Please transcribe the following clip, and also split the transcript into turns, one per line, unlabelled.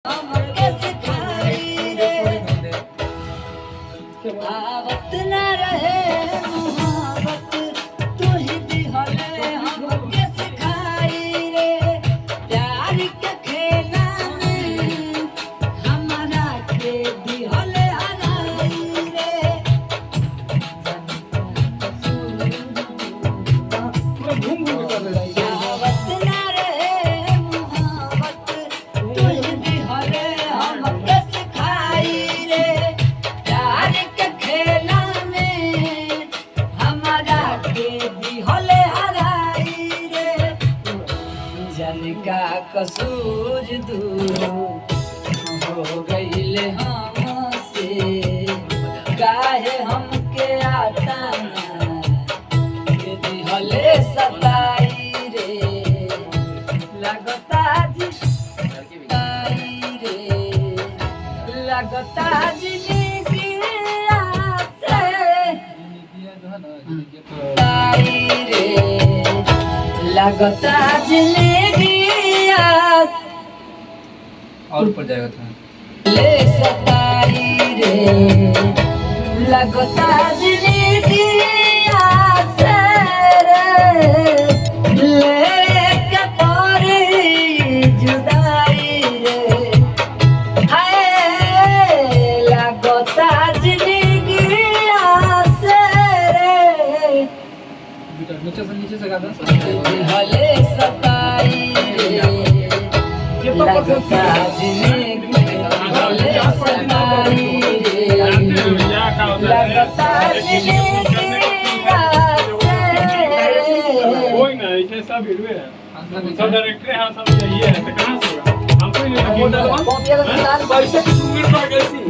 हमके सिखाई रे आवत न रहे मोहब्बत तू ही दिहले हमके सिखाई रे प्यार के खेला में हमारा के दिहले हराई रे आवत न रहे मोहब्बत तू ही दिहले हमके सिखाई रे प्यार के खेला में हमारा के दिहले हराई रे जन का कसूर दूर हो गईले हमसे काहे हमके आता ना के दिहले सताई रे लगता जी सताई रे लगता जिंदगी आसे सताई रे लगता जिंदगी आसे
और ऊपर जाएगा था
ले सताई रे लगता जिंदगी आसे रे लेके परी जुदाई रे हाय लगता जिंदगी आसे रे
नीचे से गाना
हले सताई रे लगता जिंदगी हले सताई रे लगता जिंदगी
कोई ना ऐसे सब हीरो है सब डायरेक्टर है सब यही है तो कहां से होगा हमको ये
आसे